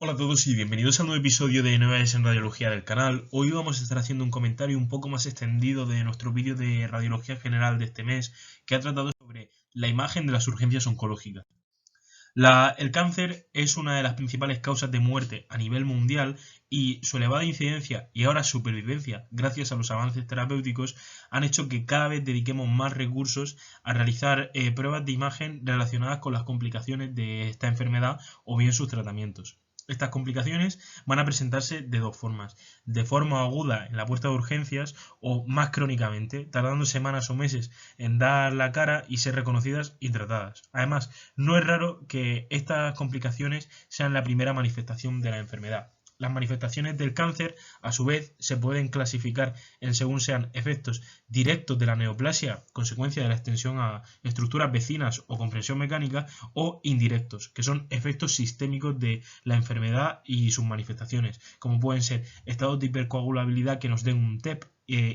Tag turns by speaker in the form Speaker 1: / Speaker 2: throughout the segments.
Speaker 1: Hola a todos y bienvenidos a un nuevo episodio de Novedades en Radiología del canal. Hoy vamos a estar haciendo un comentario un poco más extendido de nuestro vídeo de Radiología General de este mes, que ha tratado sobre la imagen de las urgencias oncológicas. El cáncer es una de las principales causas de muerte a nivel mundial y su elevada incidencia y ahora supervivencia gracias a los avances terapéuticos han hecho que cada vez dediquemos más recursos a realizar pruebas de imagen relacionadas con las complicaciones de esta enfermedad o bien sus tratamientos. Estas complicaciones van a presentarse de dos formas: de forma aguda en la puerta de urgencias o más crónicamente, tardando semanas o meses en dar la cara y ser reconocidas y tratadas. Además, no es raro que estas complicaciones sean la primera manifestación de la enfermedad. Las manifestaciones del cáncer, a su vez, se pueden clasificar en según sean efectos directos de la neoplasia, consecuencia de la extensión a estructuras vecinas o compresión mecánica, o indirectos, que son efectos sistémicos de la enfermedad y sus manifestaciones, como pueden ser estados de hipercoagulabilidad que nos den un TEP,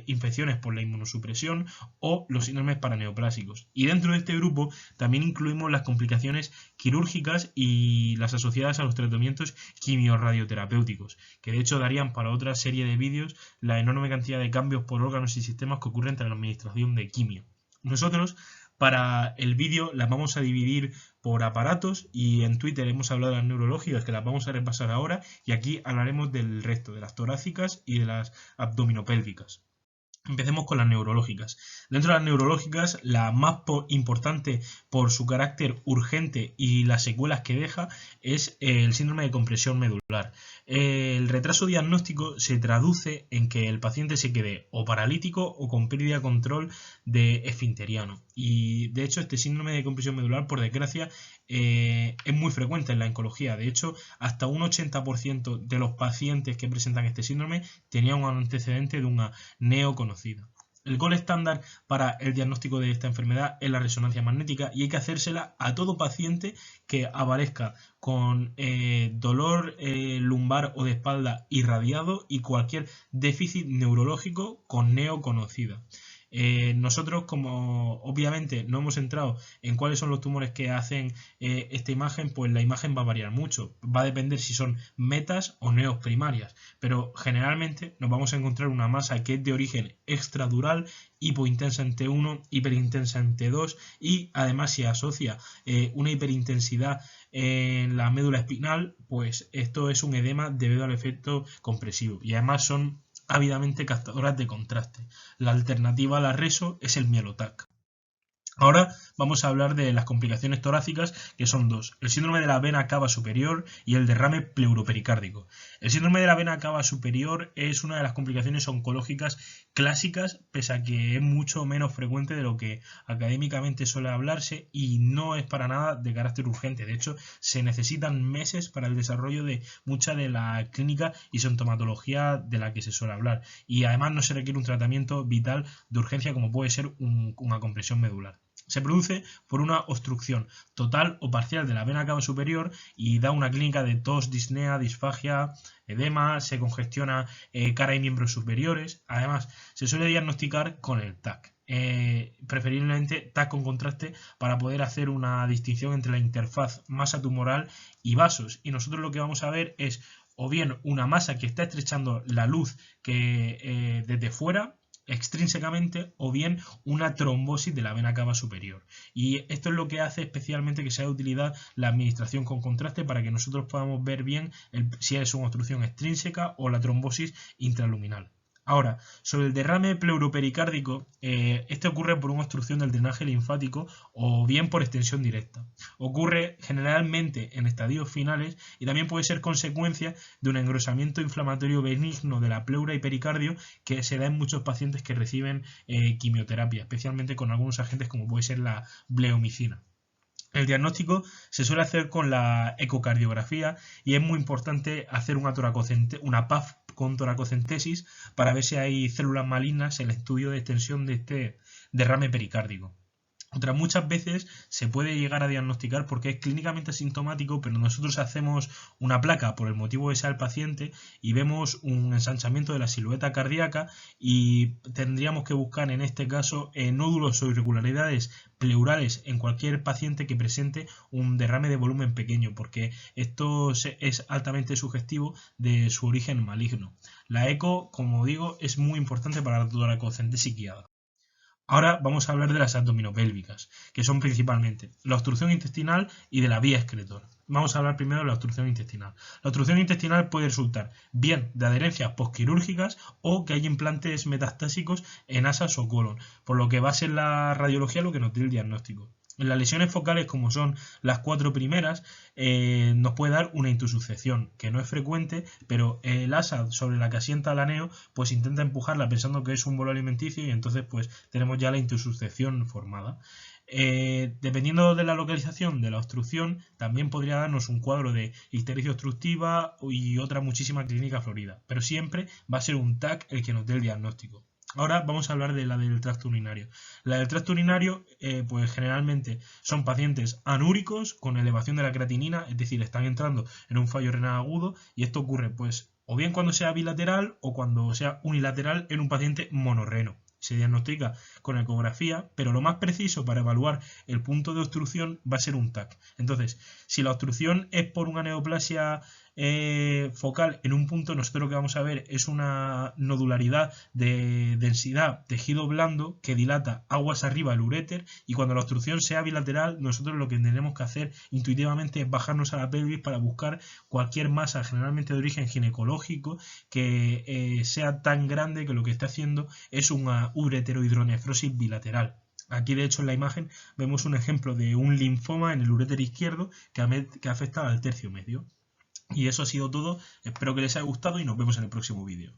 Speaker 1: infecciones por la inmunosupresión o los síndromes paraneoplásicos. Y dentro de este grupo también incluimos las complicaciones quirúrgicas y las asociadas a los tratamientos quimiorradioterapéuticos, que de hecho darían para otra serie de vídeos la enorme cantidad de cambios por órganos y sistemas que ocurren tras la administración de quimio. Nosotros para el vídeo las vamos a dividir por aparatos y en Twitter hemos hablado de las neurológicas, que las vamos a repasar ahora, y aquí hablaremos del resto, de las torácicas y de las abdominopélvicas. Empecemos con las neurológicas. Dentro de las neurológicas, la más importante por su carácter urgente y las secuelas que deja es el síndrome de compresión medular. El retraso diagnóstico se traduce en que el paciente se quede o paralítico o con pérdida de control de esfinteriano. Y de hecho este síndrome de compresión medular, por desgracia, es muy frecuente en la oncología. De hecho, hasta un 80% de los pacientes que presentan este síndrome tenían un antecedente de una neoconocida. El gol estándar para el diagnóstico de esta enfermedad es la resonancia magnética y hay que hacérsela a todo paciente que aparezca con dolor lumbar o de espalda irradiado y cualquier déficit neurológico con neoconocida. Nosotros, como obviamente no hemos entrado en cuáles son los tumores que hacen esta imagen, pues la imagen va a variar mucho. Va a depender si son metas o neos primarias, pero generalmente nos vamos a encontrar una masa que es de origen extradural, hipointensa en T1, hiperintensa en T2 y además si asocia una hiperintensidad en la médula espinal, pues esto es un edema debido al efecto compresivo y además son ávidamente captadoras de contraste. La alternativa a la reso es el Mielotac. Ahora vamos a hablar de las complicaciones torácicas, que son dos: el síndrome de la vena cava superior y el derrame pleuropericárdico. El síndrome de la vena cava superior es una de las complicaciones oncológicas clásicas, pese a que es mucho menos frecuente de lo que académicamente suele hablarse y no es para nada de carácter urgente. De hecho, se necesitan meses para el desarrollo de mucha de la clínica y sintomatología de la que se suele hablar. Y además no se requiere un tratamiento vital de urgencia como puede ser una compresión medular. Se produce por una obstrucción total o parcial de la vena cava superior y da una clínica de tos, disnea, disfagia, edema, se congestiona cara y miembros superiores. Además, se suele diagnosticar con el TAC. Preferiblemente TAC con contraste para poder hacer una distinción entre la interfaz masa tumoral y vasos. Y nosotros lo que vamos a ver es o bien una masa que está estrechando la luz que desde fuera extrínsecamente, o bien una trombosis de la vena cava superior. Y esto es lo que hace especialmente que sea de utilidad la administración con contraste para que nosotros podamos ver bien si es una obstrucción extrínseca o la trombosis intraluminal. Ahora, sobre el derrame pleuropericárdico, este ocurre por una obstrucción del drenaje linfático o bien por extensión directa. Ocurre generalmente en estadios finales y también puede ser consecuencia de un engrosamiento inflamatorio benigno de la pleura y pericardio que se da en muchos pacientes que reciben quimioterapia, especialmente con algunos agentes como puede ser la bleomicina. El diagnóstico se suele hacer con la ecocardiografía y es muy importante hacer una PAF con toracocentesis para ver si hay células malignas en el estudio de extensión de este derrame pericárdico. Muchas veces se puede llegar a diagnosticar porque es clínicamente asintomático, pero nosotros hacemos una placa por el motivo que sea el paciente y vemos un ensanchamiento de la silueta cardíaca y tendríamos que buscar en este caso nódulos o irregularidades pleurales en cualquier paciente que presente un derrame de volumen pequeño, porque esto es altamente sugestivo de su origen maligno. La eco, como digo, es muy importante para la toracocentesis guiada. Ahora vamos a hablar de las abdominopélvicas, que son principalmente la obstrucción intestinal y de la vía excretora. Vamos a hablar primero de la obstrucción intestinal. La obstrucción intestinal puede resultar bien de adherencias postquirúrgicas o que hay implantes metastásicos en asas o colon, por lo que va a ser la radiología lo que nos dé el diagnóstico. En las lesiones focales, como son las 4 primeras, nos puede dar una intussuscepción, que no es frecuente, pero el asa sobre la que asienta el aneo, pues intenta empujarla pensando que es un bolo alimenticio y entonces pues tenemos ya la intussuscepción formada. Dependiendo de la localización de la obstrucción, también podría darnos un cuadro de ictericia obstructiva y otra muchísima clínica florida, pero siempre va a ser un TAC el que nos dé el diagnóstico. Ahora vamos a hablar de la del tracto urinario. La del tracto urinario, pues generalmente son pacientes anúricos con elevación de la creatinina, es decir, están entrando en un fallo renal agudo y esto ocurre pues o bien cuando sea bilateral o cuando sea unilateral en un paciente monorreno. Se diagnostica con ecografía, pero lo más preciso para evaluar el punto de obstrucción va a ser un TAC. Entonces, si la obstrucción es por una neoplasia focal en un punto, nosotros lo que vamos a ver es una nodularidad de densidad tejido blando que dilata aguas arriba el uréter, y cuando la obstrucción sea bilateral, nosotros lo que tenemos que hacer intuitivamente es bajarnos a la pelvis para buscar cualquier masa, generalmente de origen ginecológico, que sea tan grande que lo que está haciendo es una ureterohidronefrosis bilateral. Aquí de hecho en la imagen vemos un ejemplo de un linfoma en el uréter izquierdo que afecta al tercio medio. Y eso ha sido todo, espero que les haya gustado y nos vemos en el próximo vídeo.